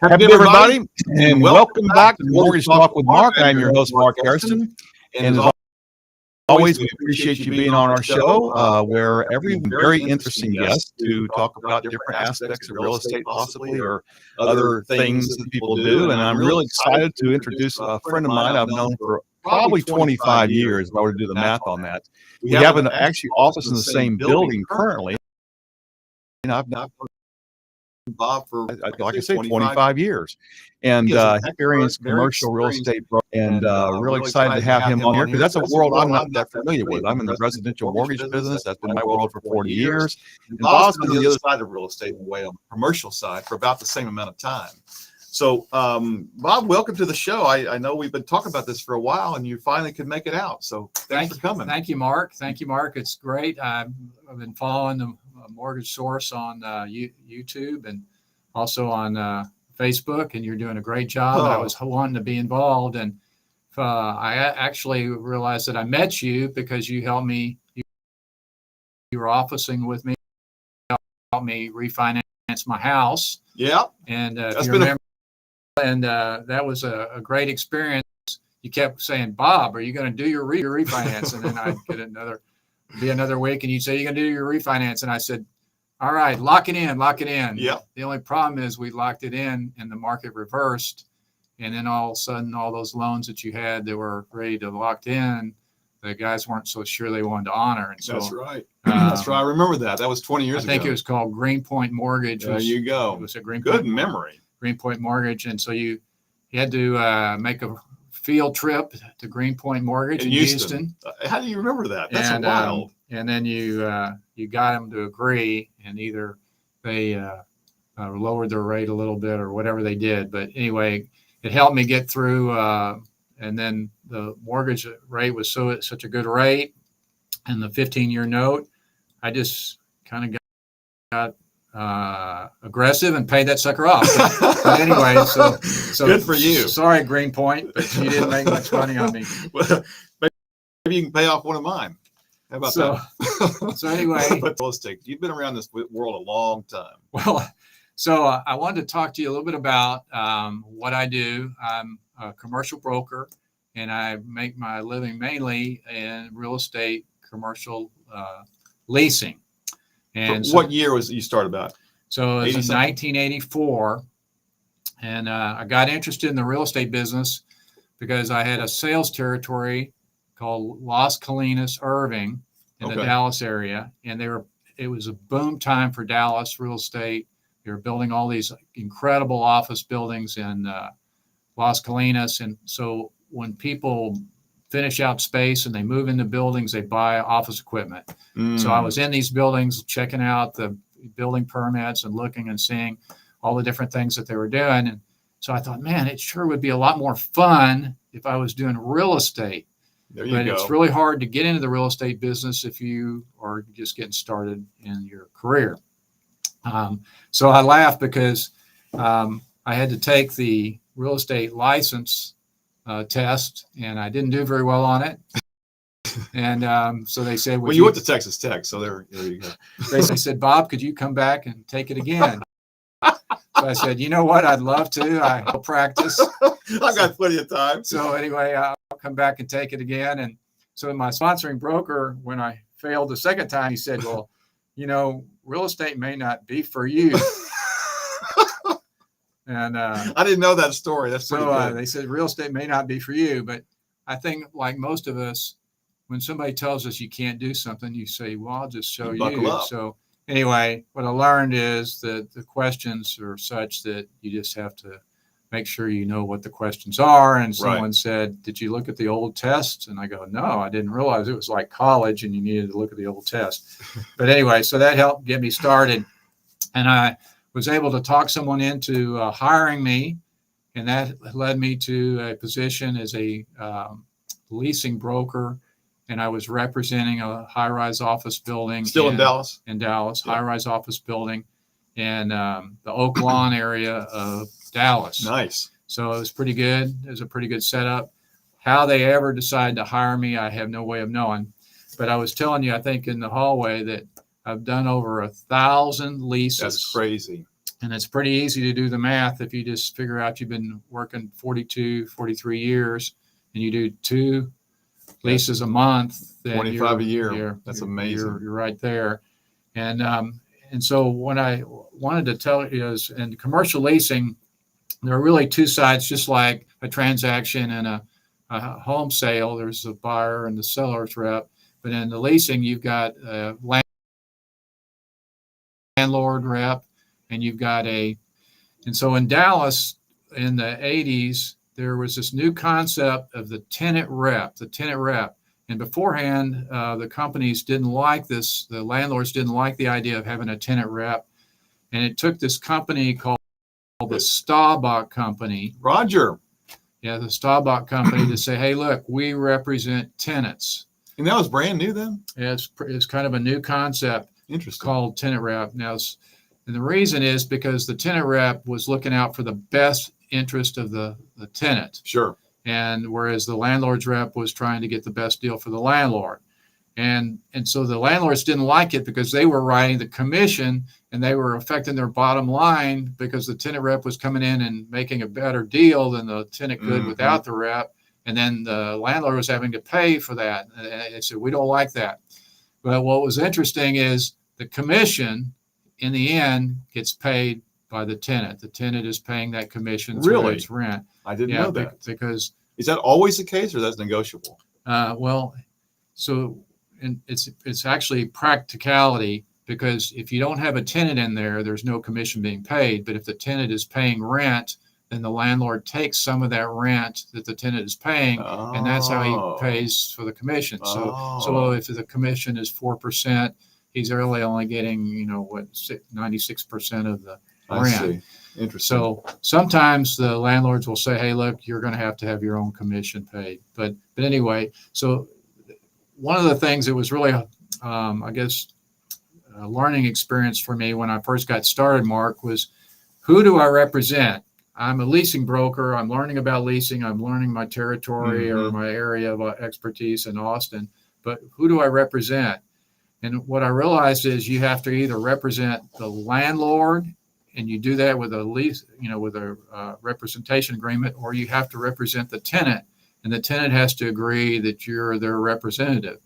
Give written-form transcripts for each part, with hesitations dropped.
Happy day, everybody, and welcome back to Mortgage Talk with Mark. I'm your host, Mark Harrison, and as always, we appreciate you being on our show, where every very interesting guest to talk about different aspects of real estate, possibly, or other things that people do. And I'm really excited to introduce a friend of mine I've known for probably 25 years, if I were to do the math on that. We have an actually office in the same building currently. And I've known Bob for, like I say, 25 years, and experienced commercial real estate, and really excited to have him on here because that's a world I'm not that familiar with. I'm in the residential mortgage business. That's been my world for 40 years. And Bob's been on the other side of real estate, in a way, on the commercial side, for about the same amount of time. So, Bob, welcome to the show. I know we've been talking about this for a while, and you finally could make it out. So thanks for coming. Thank you, Mark. Thank you, Mark. It's great. I've been following the Mortgage Source on YouTube and also on Facebook, and you're doing a great job. I was wanting to be involved, and I actually realized that I met you because you helped me. You were officing with me, helped me refinance my house. Yeah, and if you remember, that was a great experience. You kept saying, "Bob, are you going to do your refinance?" And then I'd get another week, and you'd say, "You're going to do your refinance," and I said, "All right, lock it in." Yeah. The only problem is we locked it in, and the market reversed, and then all of a sudden, all those loans that you had that were ready to lock in, the guys weren't so sure they wanted to honor. And so that's right. That's right. I remember that. That was 20 years ago. I think it was called Greenpoint Mortgage. There you go. It was a Good memory. Greenpoint Mortgage, and so you had to make a field trip to Greenpoint Mortgage in Houston. How do you remember that? That's wild. And then you got them to agree, and either they lowered their rate a little bit or whatever they did. But anyway, it helped me get through. And then the mortgage rate was such a good rate, and the 15-year note, I just kind of got aggressive and paid that sucker off. But anyway, so good for you. Sorry, Greenpoint, but you didn't make much money on me. Well, maybe you can pay off one of mine. How about that? So anyway, real estate. You've been around this world a long time. Well, so I wanted to talk to you a little bit about what I do. I'm a commercial broker, and I make my living mainly in real estate commercial leasing. And what year was you started about? So it was in 1984, and I got interested in the real estate business because I had a sales territory called Las Colinas, Irving, in the Dallas area, and it was a boom time for Dallas real estate. They were building all these incredible office buildings in Las Colinas, and so when people finish out space and they move into buildings, they buy office equipment. So I was in these buildings checking out the building permits and looking and seeing all the different things that they were doing, and so I thought, man, it sure would be a lot more fun if I was doing real estate. There you go. It's really hard to get into the real estate business if you are just getting started in your career. So I laugh because I had to take the real estate license test, and I didn't do very well on it. And so they said, well, you went to Texas Tech, so there you go. They said, "Bob, could you come back and take it again?" So I said, "You know what? I'd love to. I'll practice. I've got plenty of time." So anyway, I'll come back and take it again. And so my sponsoring broker, when I failed the second time, he said, "Well, real estate may not be for you." And I didn't know that story. That's so they said real estate may not be for you. But I think, like most of us, when somebody tells us you can't do something, you say, "Well, I'll just show you." Buckle up. So anyway, what I learned is that the questions are such that you just have to make sure you know what the questions are. And someone said, "Did you look at the old tests?" And I go, "No, I didn't realize it was like college and you needed to look at the old test." But anyway, so that helped get me started. And I was able to talk someone into hiring me. And that led me to a position as a leasing broker. And I was representing a high-rise office building. Still in Dallas? In Dallas, high-rise office building in the Oak Lawn area of Dallas. Nice. So it was pretty good. It was a pretty good setup. How they ever decided to hire me, I have no way of knowing. But I was telling you, I think in the hallway, that I've done over 1,000 leases. That's crazy. And it's pretty easy to do the math if you just figure out you've been working 42, 43 years and you do 2 leases a month. 25 a year. That's amazing. You're right there. And so what I wanted to tell you is in commercial leasing, there are really 2 sides, just like a transaction and a home sale. There's the buyer and the seller's rep. But in the leasing, you've got a landlord rep, and you've got and so in Dallas in the 80s, there was this new concept of the tenant rep. And beforehand, the companies didn't like this. The landlords didn't like the idea of having a tenant rep. And it took this company called the Staubach Company. Roger. Yeah, the Staubach Company to say, hey, look, we represent tenants. And that was brand new then? Yeah, it's kind of a new concept. Interesting. Called tenant rep. Now, and the reason is because the tenant rep was looking out for the best interest of the tenant. Sure. And whereas the landlord's rep was trying to get the best deal for the landlord. And so the landlords didn't like it because they were writing the commission and they were affecting their bottom line because the tenant rep was coming in and making a better deal than the tenant could without the rep. And then the landlord was having to pay for that. And they said, we don't like that. But what was interesting is the commission in the end gets paid by the tenant. The tenant is paying that commission through its rent. I didn't know that. Because is that always the case or that's negotiable? So it's actually practicality, because if you don't have a tenant in there, there's no commission being paid. But if the tenant is paying rent, then the landlord takes some of that rent that the tenant is paying, and that's how he pays for the commission. So if the commission is 4%, he's really only getting 96% of the rent. I see. Interesting. So sometimes the landlords will say, hey, look, you're going to have your own commission paid. But anyway, so one of the things that was really, I guess, a learning experience for me when I first got started, Mark, was who do I represent? I'm a leasing broker. I'm learning about leasing. I'm learning my territory or my area of expertise in Austin. But who do I represent? And what I realized is you have to either represent the landlord, and you do that with a lease, with a representation agreement, or you have to represent the tenant, and the tenant has to agree that you're their representative.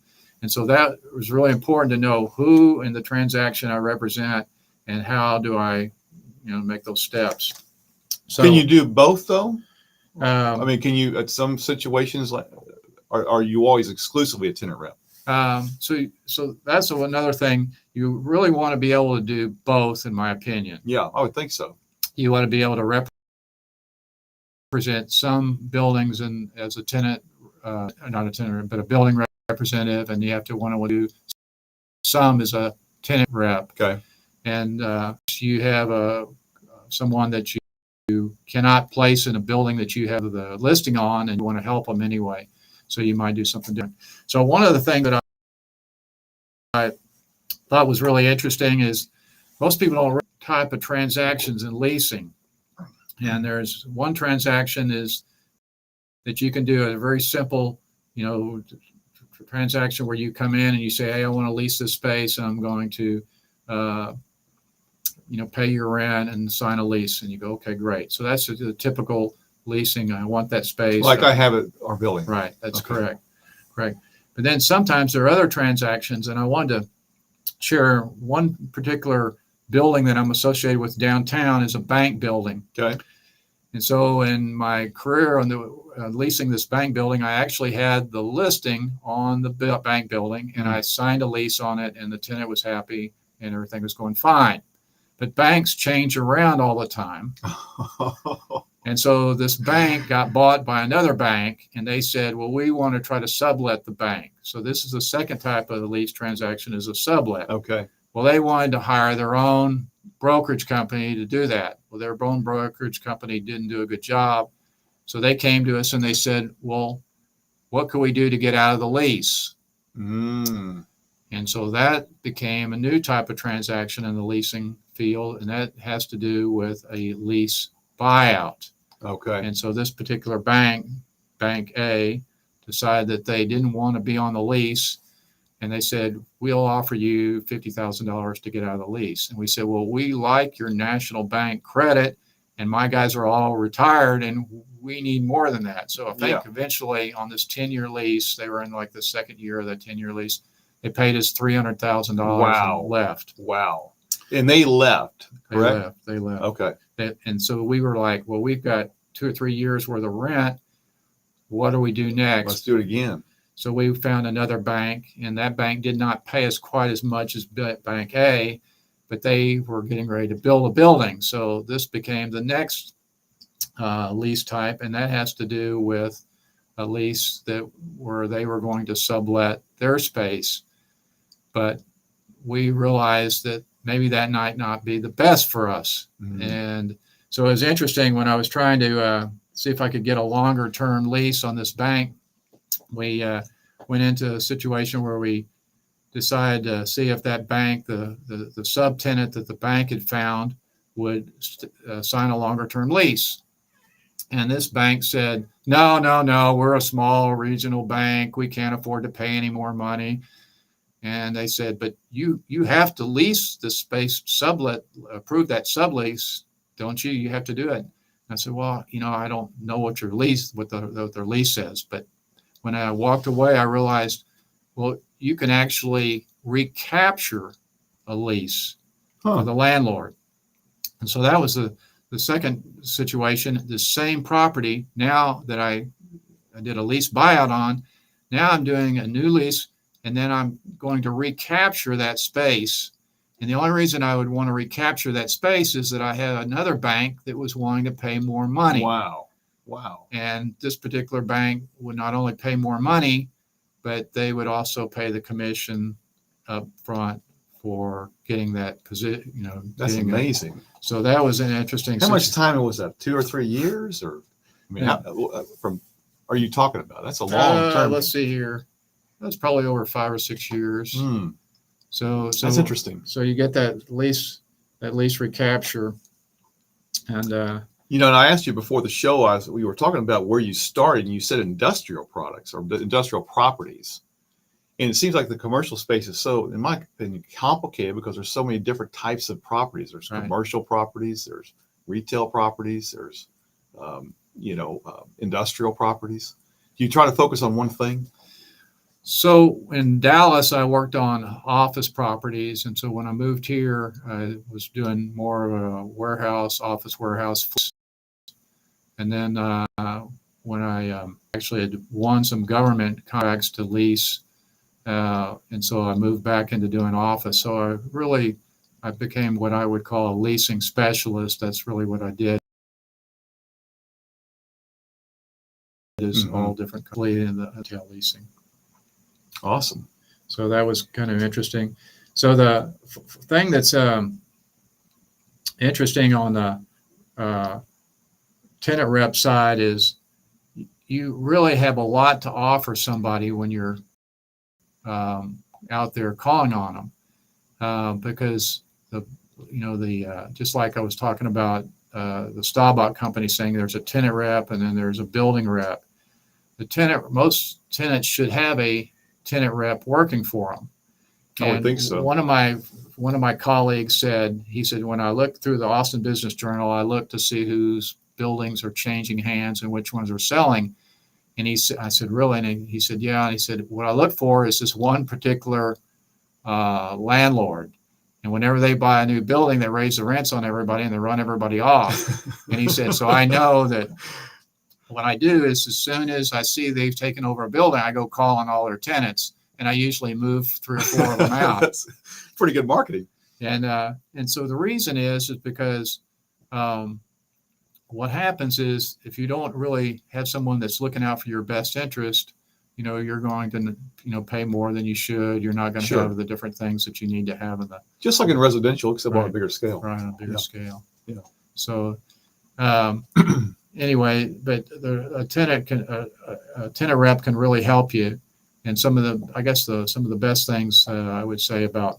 And so that was really important to know who in the transaction I represent and how do I, make those steps. So, can you do both though? Can you at some situations are you always exclusively a tenant rep? So that's another thing. You really want to be able to do both, in my opinion. Yeah, I would think so. You want to be able to represent some buildings and as a tenant, not a tenant, but a building representative, and you have to want to do some as a tenant rep. Okay. And you have someone that you cannot place in a building that you have the listing on, and you want to help them anyway. So you might do something different. So one of the things that I thought was really interesting is most people don't type of transactions in leasing. And there's one transaction is that you can do a very simple, transaction where you come in and you say, hey, I want to lease this space and I'm going to, pay your rent and sign a lease. And you go, okay, great. So that's the typical leasing. I want that space. Like I have at our building. Right. That's correct. Correct. But then sometimes there are other transactions, and I wanted to share one particular building that I'm associated with downtown is a bank building. Okay. And so in my career on the leasing this bank building, I actually had the listing on the bank building, and I signed a lease on it, and the tenant was happy and everything was going fine. But banks change around all the time. And so this bank got bought by another bank, and they said, well, we want to try to sublet the bank. So this is the second type of the lease transaction, is a sublet. Okay. Well, they wanted to hire their own brokerage company to do that. Well, their own brokerage company didn't do a good job. So they came to us and they said, well, what can we do to get out of the lease? And so that became a new type of transaction in the leasing field, and that has to do with a lease buyout. Okay. And so this particular bank, Bank A, decided that they didn't want to be on the lease, And they said, we'll offer you $50,000 to get out of the lease. And we said, well, we like your national bank credit, and my guys are all retired, and we need more than that. So I think eventually on this 10-year lease, they were in like the second year of that 10-year lease, they paid us $300,000 and left. Wow. And they left, correct? They left. Okay. And so we were like, well, we've got 2 or 3 years worth of rent. What do we do next? Let's do it again. So we found another bank, and that bank did not pay us quite as much as Bank A, but they were getting ready to build a building. So this became the next lease type, and that has to do with a lease where they were going to sublet their space. But we realized that maybe that might not be the best for us. Mm-hmm. And so it was interesting when I was trying to see if I could get a longer term lease on this bank. We went into a situation where we decided to see if that bank, the subtenant that the bank had found, would sign a longer term lease. And this bank said, no, we're a small regional bank. We can't afford to pay any more money. And they said, but you have to lease the space, approve that sublease, don't you? You have to do it. And I said, well, I don't know what their lease says. But when I walked away, I realized, well, you can actually recapture a lease for the landlord. And so that was the second situation. The same property, now that I did a lease buyout on, now I'm doing a new lease, and then I'm going to recapture that space. And the only reason I would want to recapture that space is that I had another bank that was willing to pay more money. Wow. And this particular bank would not only pay more money, but they would also pay the commission up front for getting that position. That's amazing. So that was an interesting. How much time was that? 2 or 3 years, or are you talking about? That's a long term. Let's see here. That's probably over 5 or 6 years. So that's interesting. So you get that lease recapture, and and I asked you before the show. We were talking about where you started, and you said industrial products or industrial properties. And it seems like the commercial space is so, in my opinion, complicated because there's so many different types of properties. There's commercial properties, there's retail properties, there's industrial properties. Do you try to focus on one thing? So in Dallas, I worked on office properties. And so when I moved here, I was doing more of a office warehouse. And then when I actually had won some government contracts to lease, and so I moved back into doing office. So I became what I would call a leasing specialist. That's really what I did. It is all different completely in the hotel leasing. Awesome. So that was kind of interesting. So the thing that's interesting on the tenant rep side is you really have a lot to offer somebody when you're out there calling on them, because just like I was talking about the Staubach company saying there's a tenant rep and then there's a building rep. Most tenants should have a tenant rep working for them. I would think so. One of my colleagues said, when I look through the Austin Business Journal, I look to see whose buildings are changing hands and which ones are selling. And I said, really? And he said, yeah. And he said, what I look for is this one particular landlord. And whenever they buy a new building, they raise the rents on everybody and they run everybody off. And he said, so I know that what I do is as soon as I see they've taken over a building, I go call on all their tenants. And I usually move 3 or 4 of them out. That's pretty good marketing. And so the reason is because what happens is if you don't really have someone that's looking out for your best interest, you're going to pay more than you should. You're not going to have the different things that you need to have in the. Just like in residential, except on a bigger scale. Right, on a bigger scale. Yeah. So anyway, but a tenant rep can really help you. And some of the best things I would say about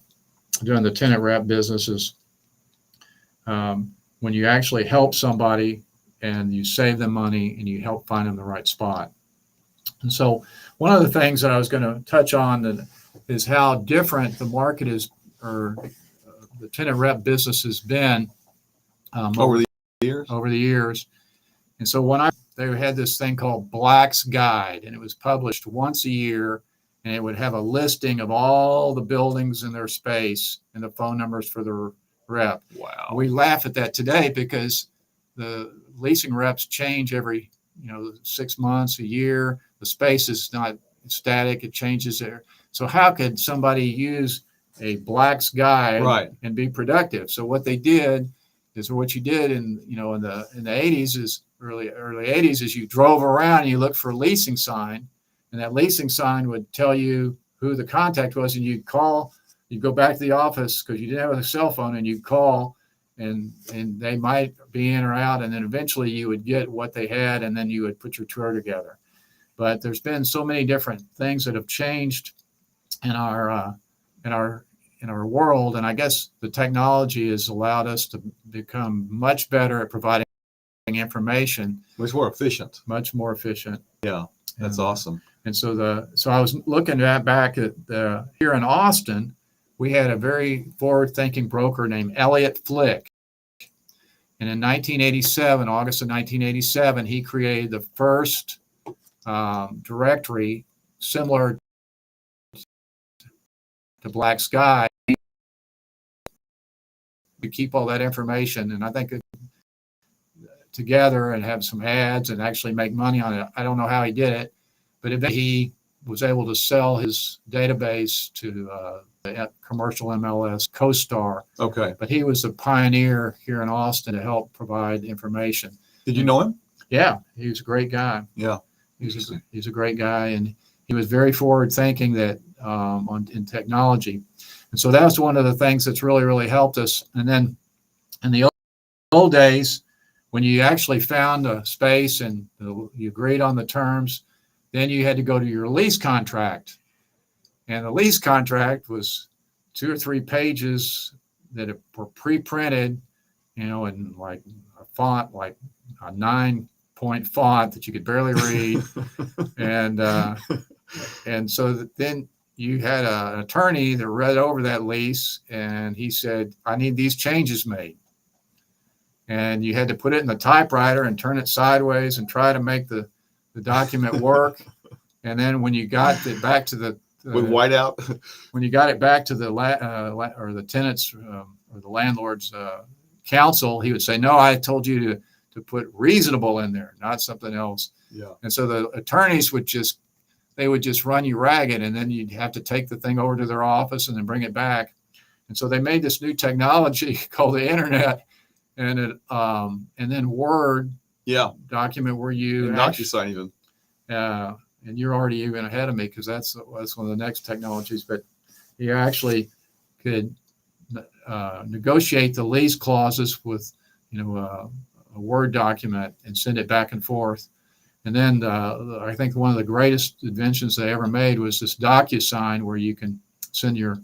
doing the tenant rep business is when you actually help somebody and you save them money and you help find them the right spot. And so one of the things that I was going to touch on that is how different the market is, or the tenant rep business has been Over the years. Over the years. And so they had this thing called Black's Guide, and it was published once a year, and it would have a listing of all the buildings in their space and the phone numbers for the rep. Wow. We laugh at that today because the leasing reps change every 6 months, a year. The space is not static; it changes there. So how could somebody use a Black's Guide and be productive? So what they did is, what you did in the 80s is early 80s is you drove around and you looked for a leasing sign, and that leasing sign would tell you who the contact was, and you'd call. You'd go back to the office because you didn't have a cell phone, and you'd call, and they might be in or out, and then eventually you would get what they had, and then you would put your tour together. But there's been so many different things that have changed in our world, and I guess the technology has allowed us to become much better at providing information. Much more efficient. Much more efficient. Yeah, that's awesome. And so I was looking back at here in Austin, we had a very forward-thinking broker named Elliot Flick. And in 1987, August of 1987, he created the first directory similar to Black's Guide to keep all that information. And I think together and have some ads and actually make money on it. I don't know how he did it, but eventually he was able to sell his database to commercial MLS, CoStar. Okay. But he was a pioneer here in Austin to help provide information. Did you know him? Yeah, he was a great guy. Yeah. He's a great guy, and he was very forward thinking that in technology. And so that was one of the things that's really, really helped us. And then in the old days, when you actually found a space and you agreed on the terms, then you had to go to your lease contract. And the lease contract was 2 or 3 pages that were pre-printed, in like a font, like a 9-point font that you could barely read. and so then you had an attorney that read over that lease, and he said, I need these changes made. And you had to put it in the typewriter and turn it sideways and try to make the document work. And then when you got it back to the with whiteout, when you got it back to the tenants or the landlord's counsel, he would say, no, I told you to put reasonable in there, not something else. Yeah. And so the attorneys would just run you ragged, and then you'd have to take the thing over to their office and then bring it back. And so they made this new technology called the internet, and then Word document where you DocuSign even. And you're already even ahead of me because that's one of the next technologies. But you actually could negotiate the lease clauses with a Word document and send it back and forth. And then I think one of the greatest inventions they ever made was this DocuSign, where you can send your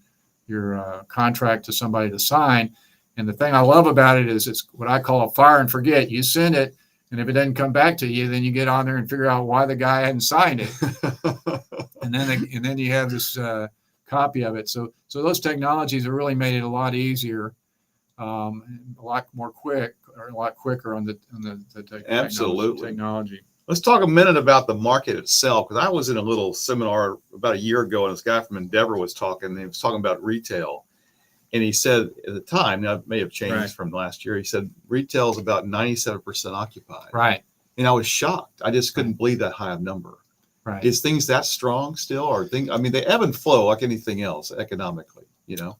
contract to somebody to sign. And the thing I love about it is it's what I call a fire and forget. You send it, and if it doesn't come back to you, then you get on there and figure out why the guy hadn't signed it. and then you have this copy of it. So those technologies have really made it a lot easier, a lot quicker on the technology. Let's talk a minute about the market itself, because I was in a little seminar about a year ago, and this guy from Endeavor was talking, and he was talking about retail. And he said at the time, now it may have changed from last year, he said retail is about 97% occupied. Right. And I was shocked. I just couldn't believe that high of number. Right. Is things that strong still? Or they ebb and flow like anything else economically,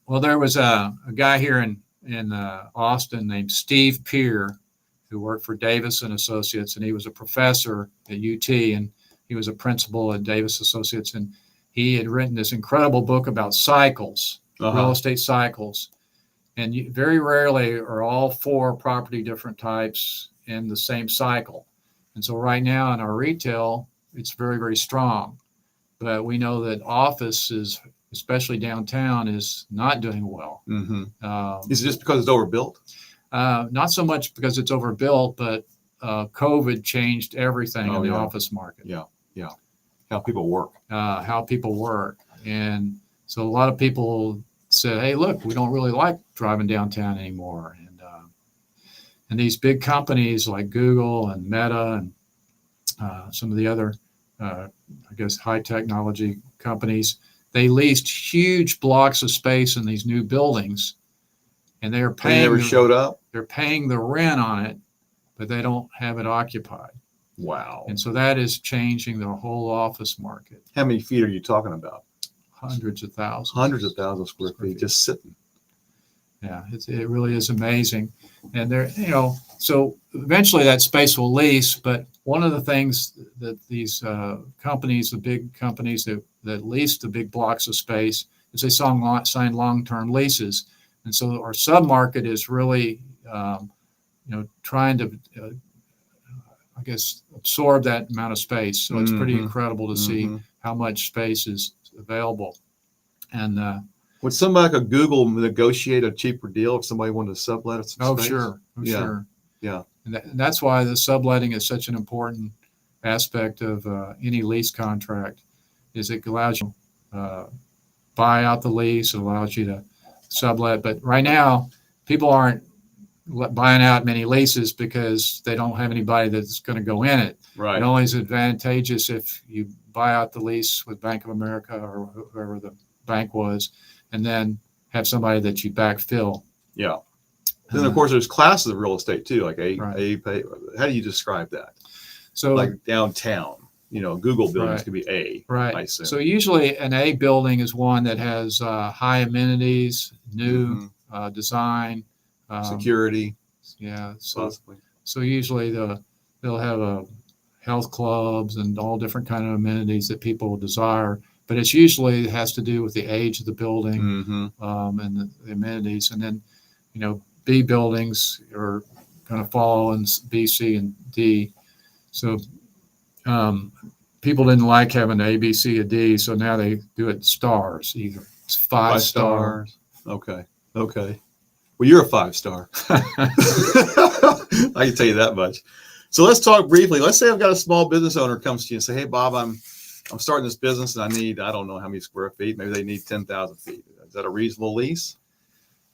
Well, there was a guy here in Austin named Steve Peer, who worked for Davis and Associates, and he was a professor at UT, and he was a principal at Davis Associates, and he had written this incredible book about cycles, real estate cycles, and very rarely are all 4 property different types in the same cycle. And so right now in our retail, it's very, very strong, but we know that office is, especially downtown, is not doing well. Mm-hmm. Is it just because it's overbuilt? Not so much because it's overbuilt, but COVID changed everything in the office market. Yeah. How people work. And So a lot of people said, "Hey, look, we don't really like driving downtown anymore." And these big companies like Google and Meta and some of the other, I guess, high technology companies, they leased huge blocks of space in these new buildings, and they're They paying. never showed up. They're paying the rent on it, but they don't have it occupied. Wow. And so that is changing the whole office market. How many feet are you talking about? Hundreds of thousands. Hundreds of thousands of square feet just sitting. Yeah, it really is amazing. And there, so eventually that space will lease. But one of the things that these companies, the big companies that lease the big blocks of space, is they sign long-term leases. And so our submarket is really, trying to, I guess, absorb that amount of space. So it's pretty incredible to see how much space is available. And would somebody like a Google negotiate a cheaper deal if somebody wanted to sublet it? Sure. Yeah. And that's why the subletting is such an important aspect of any lease contract. Is it allows you to buy out the lease, it allows you to sublet. But right now, people aren't buying out many leases because they don't have anybody that's going to go in it. Right. It only is advantageous if you buy out the lease with Bank of America or whoever the bank was, and then have somebody that you backfill. Yeah. Then of course there's classes of real estate too, like right. How do you describe that? So like downtown, Google buildings could be A. Right. I assume. So usually an A building is one that has high amenities, new design, security. Yeah. Possibly. So usually they'll have health clubs and all different kind of amenities that people desire. But it has to do with the age of the building and the amenities. And then, B buildings are going to fall in B, C, and D. So people didn't like having A, B, C, and D. So now they do it stars, either it's 5 stars. Okay. Well, you're a 5-star. I can tell you that much. So let's talk briefly. Let's say I've got a small business owner comes to you and say, "Hey, Bob, I'm starting this business and I don't know how many square feet. Maybe they need 10,000 feet. Is that a reasonable lease?"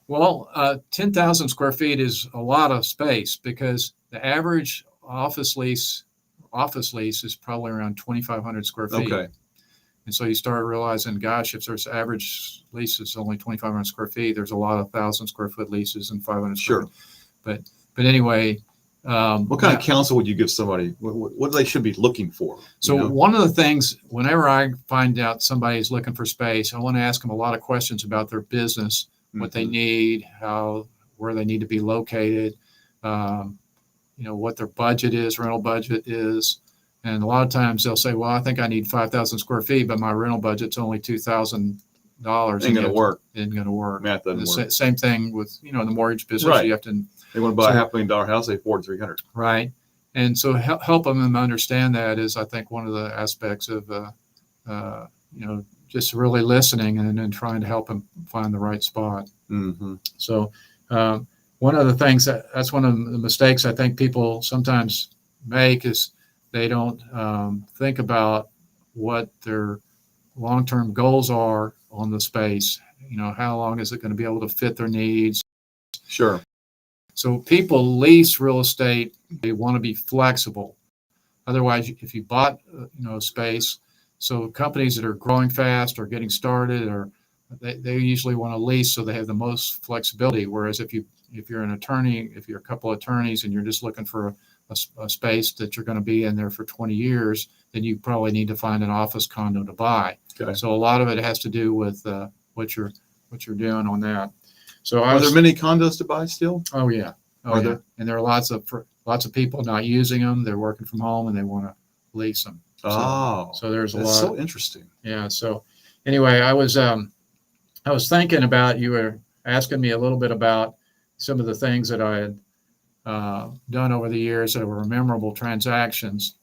Well, 10,000 square feet is a lot of space because the average office lease is probably around 2,500 square feet. Okay. And so you start realizing, gosh, if there's average lease is only 2,500 square feet, there's a lot of 1,000 square foot leases and 500 square feet. But anyway. What kind of counsel would you give somebody? What they should be looking for? So one of the things, whenever I find out somebody is looking for space, I want to ask them a lot of questions about their business, what they need, where they need to be located, what their budget is, rental budget is. And a lot of times they'll say, "Well, I think I need 5,000 square feet, but my rental budget's only $2,000. Ain't going to work. Isn't going to work." Math doesn't work. Same thing with, the mortgage business. Right. You have to. They want to buy a $500,000 house, they afford $300,000. Right. And so helping them understand that is, I think, one of the aspects of, just really listening and then trying to help them find the right spot. So one of the things that's one of the mistakes I think people sometimes make is they don't think about what their long-term goals are on the space. How long is it going to be able to fit their needs? Sure. So people lease real estate, they want to be flexible. Otherwise, if you bought, a space, so companies that are growing fast or getting started, or they usually want to lease so they have the most flexibility. Whereas if you're an attorney, if you're a couple of attorneys and you're just looking for a space that you're going to be in there for 20 years, then you probably need to find an office condo to buy. Okay. So a lot of it has to do with what you're doing on that. So are there many condos to buy still? Oh yeah. There? And there are lots of people not using them. They're working from home and they want to lease them. So there's a lot. So interesting. Yeah. So anyway, I was thinking about, you were asking me a little bit about some of the things that I had done over the years that were memorable transactions.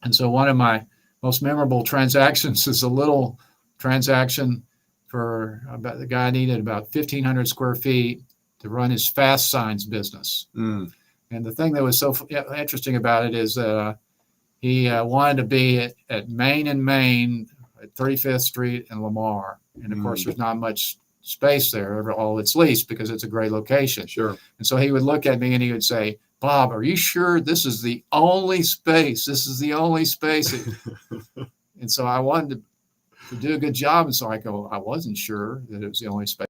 And so one of my most memorable transactions is a little transaction for the guy needed about 1,500 square feet to run his fast signs business. And the thing that was so interesting about it is that he wanted to be at Main and Main at 35th Street and Lamar. And of course, there's not much space there. All it's leased because it's a great location. Sure. And so he would look at me and he would say, Bob, are you sure this is the only space? This is the only space. And so I wanted to do a good job. And so I go, I wasn't sure that it was the only space,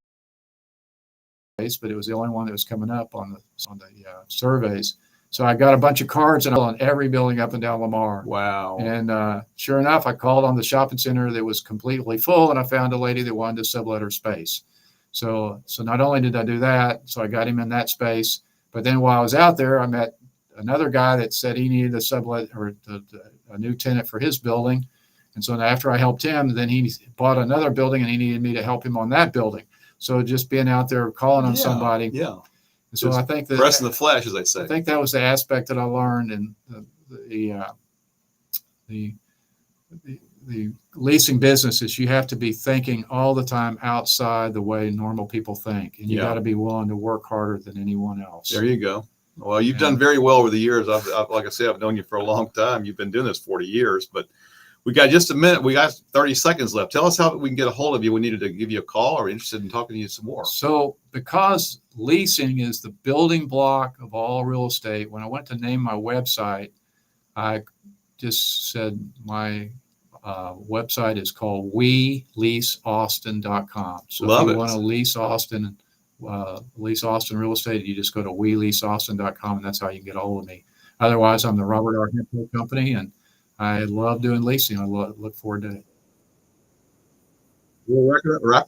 but it was the only one that was coming up on the surveys. So I got a bunch of cards and on every building up and down Lamar. Wow. And sure enough, I called on the shopping center that was completely full, and I found a lady that wanted to sublet her space. So not only did I do that, so I got him in that space, but then while I was out there, I met another guy that said he needed a sublet or a new tenant for his building. And so after I helped him, then he bought another building and he needed me to help him on that building. So just being out there calling on somebody. Yeah. And so I think that press in the flesh, as they say. I think that was the aspect that I learned in the leasing business is you have to be thinking all the time outside the way normal people think, and you got to be willing to work harder than anyone else. There you go. Well, you've done very well over the years. I've, like I said, I've known you for a long time. You've been doing this 40 years, but we got just a minute. We got 30 seconds left. Tell us how we can get a hold of you. We needed to give you a call or interested in talking to you some more. So because leasing is the building block of all real estate, when I went to name my website, I just said my website is called WeLeaseAustin.com. So if you want to lease Austin real estate, you just go to WeLeaseAustin.com, and that's how you get a hold of me. Otherwise, I'm the Robert R. Hemphill Company, and I love doing leasing. I look forward to it. We'll wrap